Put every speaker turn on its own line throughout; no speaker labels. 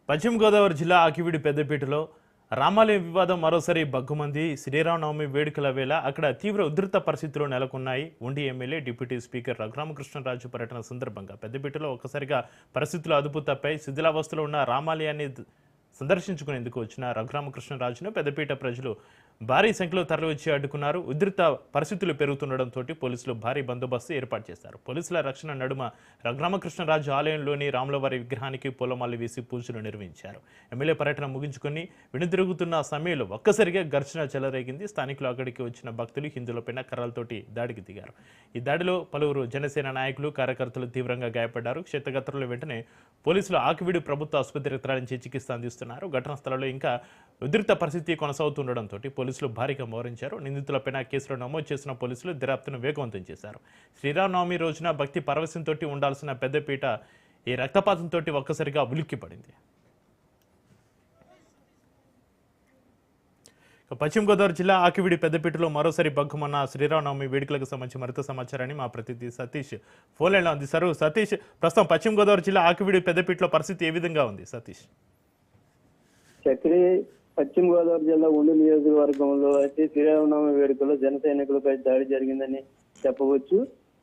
పశ్చిమ గోదావరి జిల్లా ఆకివీడి పెద్దపేటలో రామాలయం వివాదం మరోసారి బగ్గుమంది. శ్రీరామనవమి వేడుకల వేళ అక్కడ తీవ్ర ఉధృత పరిస్థితులు నెలకొన్నాయి. ఉండి ఎమ్మెల్యే డిప్యూటీ స్పీకర్ రఘురామకృష్ణరాజు పర్యటన సందర్భంగా పెద్దపేటలో ఒక్కసారిగా పరిస్థితులు అదుపు తప్పాయి. శిథిలావస్థలో ఉన్న రామాలయాన్ని సందర్శించుకునేందుకు వచ్చిన రఘురామకృష్ణరాజును పెద్దపేట ప్రజలు భారీ సంఖ్యలో తరలివచ్చి అడ్డుకున్నారు. ఉధృత పరిస్థితులు పెరుగుతుండటంతో పోలీసులు భారీ బందోబస్తు ఏర్పాటు చేశారు. పోలీసుల రక్షణ నడుమ రఘురామకృష్ణరాజు ఆలయంలోని రాములవారి విగ్రహానికి పూలమాలలు వేసి పూజలు నిర్వహించారు. ఎమ్మెల్యే పర్యటన ముగించుకుని వెనుదిరుగుతున్న సమయంలో ఒక్కసారిగా ఘర్షణ చెలరేగింది. స్థానికులు అక్కడికి వచ్చిన భక్తులు హిందువులపైన కర్రలతోటి దాడికి దిగారు. ఈ దాడిలో పలువురు జనసేన నాయకులు కార్యకర్తలు తీవ్రంగా గాయపడ్డారు. క్షేత్రగతులు వెంటనే పోలీసులు ఆకివీడు ప్రభుత్వ ఆసుపత్రికి తరలించి చికిత్స అందిస్తున్నారు. ఘటనా స్థలంలో ఇంకా ఉధృత పరిస్థితి కొనసాగుతుండటంతో పోలీసులు భారీగా మోహరించారు. నిందితులపైన కేసులు నమోదు చేసిన పోలీసులు దర్యాప్తును వేగవంతం చేశారు. శ్రీరామనవమి రోజున భక్తి పరవశంతో ఉండాల్సిన పెద్దపీట ఈ రక్తపాతంతో ఒక్కసారిగా ఉలిక్కిపడింది. పశ్చిమ గోదావరి జిల్లా ఆకివీడి పెద్దపేటలో మరోసారి బగ్గుమన్న శ్రీరామనవమి వేడుకలకు సంబంధించి మరింత సమాచారాన్ని మా ప్రతినిధి సతీష్ ఫోన్ లైన్లో అందిస్తారు. సతీష్, ప్రస్తుతం పశ్చిమ గోదావరి జిల్లా ఆకివీడి పెద్దపేటలో పరిస్థితి ఏ విధంగా ఉంది? సతీష్,
చక్రి పశ్చిమ గోదావరి జిల్లా ఉండి నియోజకవర్గంలో అయితే శ్రీరామనవమి వేడుకలో జన సైనికులపై దాడి జరిగిందని చెప్పవచ్చు.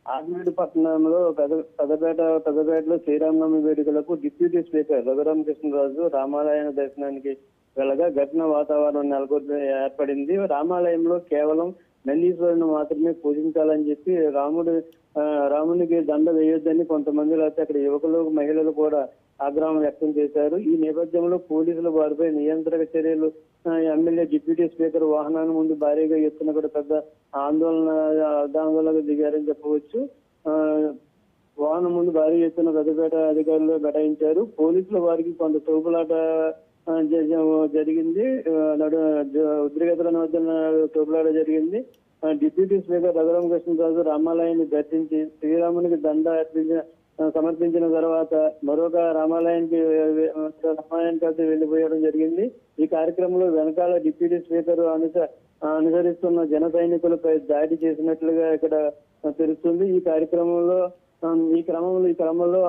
ఆకివీడు పట్టణంలో పెద్దపేటలో శ్రీరామనవమి వేడుకలకు డిప్యూటీ స్పీకర్ రఘురామకృష్ణరాజు రామాలయ దర్శనానికి వెళ్ళగా ఘటన వాతావరణం ఏర్పడింది. రామాలయంలో కేవలం నందీశ్వరుని మాత్రమే పూజించాలని చెప్పి రామునికి దండ వేయొద్దని కొంతమంది అయితే అక్కడ యువకులు మహిళలు కూడా ఆగ్రహం వ్యక్తం చేశారు. ఈ నేపథ్యంలో పోలీసులు వారిపై నియంత్రణ చర్యలు ఎమ్మెల్యే డిప్యూటీ స్పీకర్ వాహనాన్ని ముందు భారీగా ఎత్తున కూడా పెద్ద ఆందోళనకు దిగారని చెప్పవచ్చు. వాహనం ముందు భారీ ఎత్తున పెద్దపేట అధికారులు బటాయించారు. పోలీసులు వారికి కొంత తోపులాట జరిగింది. ఉద్రిక్తతల మధ్య తోపులాట జరిగింది. డిప్యూటీ స్పీకర్ రఘురామకృష్ణరాజు రామాలయాన్ని దర్శించి శ్రీరామునికి దండ సమర్పించిన తర్వాత మరొక రామాలయానికి అయితే వెళ్లిపోయడం జరిగింది. ఈ కార్యక్రమంలో వెనకాల డిప్యూటీ స్పీకర్ అనుసరిస్తున్న జన సైనికులపై దాడి చేసినట్లుగా ఇక్కడ తెలుస్తుంది. ఈ క్రమంలో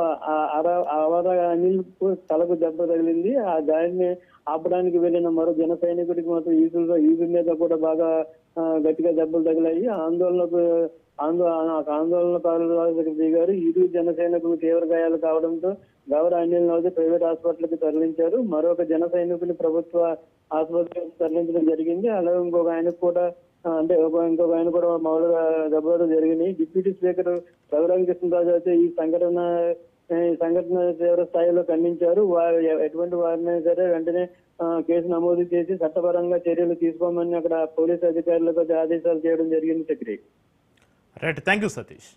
ఆవర అనిల్ తలకు దెబ్బ తగిలింది. ఆ దాడిని ఆపడానికి వెళ్లిన మరో జన సైనికుడికి మాత్రం ఈదు మీద కూడా బాగా గట్టిగా దెబ్బలు తగిలాయి. ఆందోళనకారులకు దిగారు. ఇరు జన సైనికులు తీవ్ర గాయాలు కావడంతో గౌర అనిల్ నౌది ప్రైవేట్ హాస్పిటల్కి తరలించారు. మరొక జన సైనికుని ప్రభుత్వ ఆసుపత్రికి తరలించడం జరిగింది. అలాగే ఇంకొక ఆయన కూడా మామూలుగా దెబ్బలు జరిగినాయి. డిప్యూటీ స్పీకర్ రఘురామకృష్ణరాజు అయితే ఈ సంఘటన తీవ్ర స్థాయిలో ఖండించారు. ఎటువంటి వారిని సరే వెంటనే కేసు నమోదు చేసి చట్టపరంగా చర్యలు తీసుకోమని అక్కడ పోలీసు అధికారులకు ఆదేశాలు చేయడం జరిగింది. Chakri,
right, thank you Satish.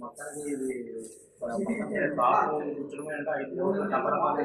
మొత్తానికి ఇది బాబు కూర్చుని అంటే 5 రోజులు కలపరమాలి